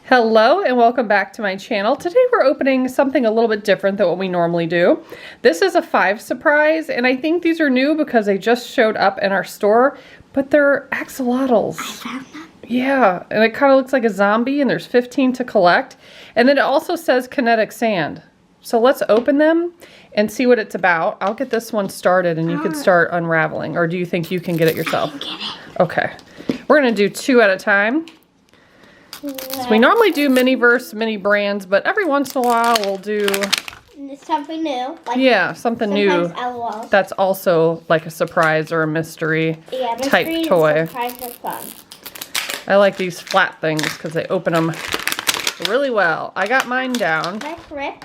Hello and welcome back to my channel. Today we're opening something a little bit different than what we normally do. This is a 5 surprise, and I think these are new because they just showed up in our store, but they're axolotls. I found them. Yeah, and it kind of looks like a zombie, and there's 15 to collect. And then it also says kinetic sand. So let's open them and see what it's about. I'll get this one started and you can start unraveling, or do you think you can get it yourself? I can get it. Okay. We're gonna do 2 at a time. So we normally do mini brands, but every once in a while we'll do something new. Like something new. LOL. That's also like a surprise or a mystery type toy. Surprise is fun. I like these flat things because they open them really well. I got mine down. Let's rip.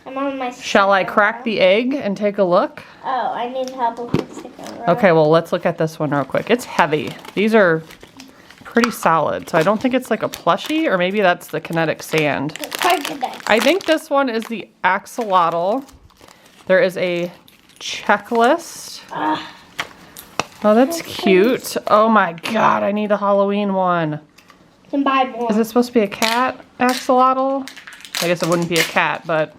I'm on my sticker. Shall I crack the egg and take a look? Oh, I need help with the sticker. Okay, well let's look at this one real quick. It's heavy. These are pretty solid, so I don't think it's like a plushie, or maybe that's the kinetic sand. It's quite good. I think this one is the Axolotl. There is a checklist. Oh, that's cute. Oh my god, I need a Halloween one. You can buy more. Is it supposed to be a cat axolotl? I guess it wouldn't be a cat, but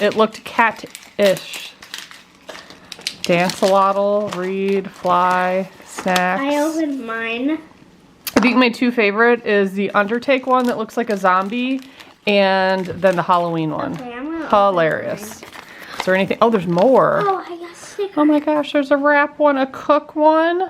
it looked cat-ish. Dance-A-Lotl, read, fly, snacks. I opened mine. I think my 2 favorite is the Undertake one that looks like a zombie, and then the Halloween one. Okay, I'm gonna Hilarious. Is there anything? Oh, there's more. Oh, I got a sticker. Oh my gosh, there's a wrap one, a cook one,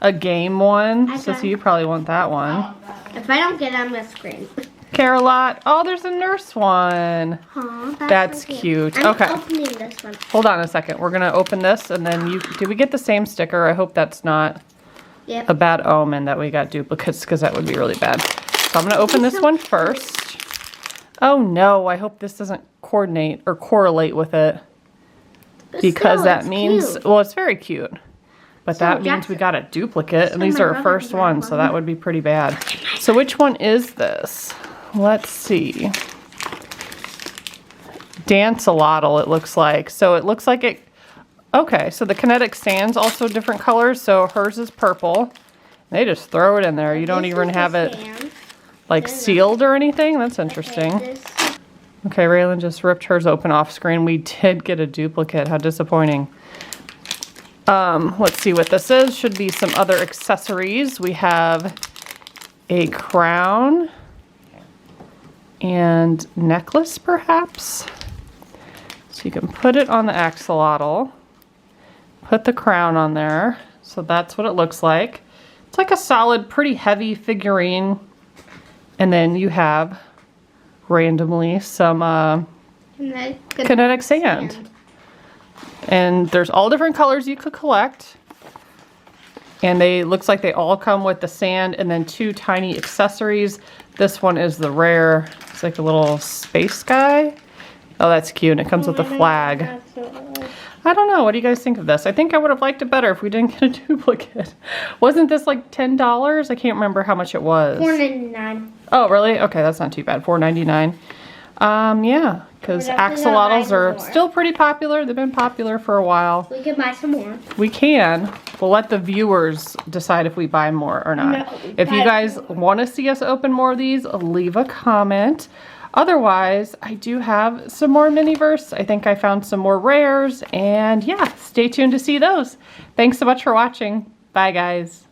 a game one. Sissy, you probably want that one. If I don't get it, I'm gonna scream. Care-A-Lot. Oh, there's a nurse one. Aw, That's so cute. I'm Okay. opening this one. Hold on a second. We're going to open this, and then did we get the same sticker? I hope that's not Yep. a bad omen that we got duplicates, because that would be really bad. So I'm going to open this one first. Oh no, I hope this doesn't coordinate or correlate with it, because Still, that it's means, cute. well, it's very cute, but So that means we got a duplicate, and these my are our brother first got ones, so one. that would be pretty bad. So which one is this? Let's see. Dance-A-Lotl, it looks like. So it looks like it, okay, so the kinetic sand's also different colors, so hers is purple. They just throw it in there. You don't This even is have the it sand. like sealed or anything. That's interesting. Okay, this- Okay, Raylan just ripped hers open off screen. We did get a duplicate. How disappointing. Let's see what this is. Should be some other accessories. We have a crown and necklace, perhaps. So you can put it on the axolotl. Put the crown on there. So that's what it looks like. It's like a solid, pretty heavy figurine. And then you have randomly some kinetic sand. And there's all different colors you could collect. And they looks like they all come with the sand and then 2 tiny accessories. This one is the rare. It's like a little space guy. Oh, that's cute. And it comes with a flag. I don't know. What do you guys think of this? I think I would have liked it better if we didn't get a duplicate. Wasn't this like $10? I can't remember how much it was. $4.99. Oh, really? Okay, that's not too bad. $4.99. Yeah, because axolotls are still pretty popular. They've been popular for a while. We can buy some more. We can. We'll let the viewers decide if we buy more or not. No, If you guys want to see us open more of these, leave a comment. Otherwise, I do have some more miniverse. I think I found some more rares, and yeah, stay tuned to see those. Thanks so much for watching. Bye, guys.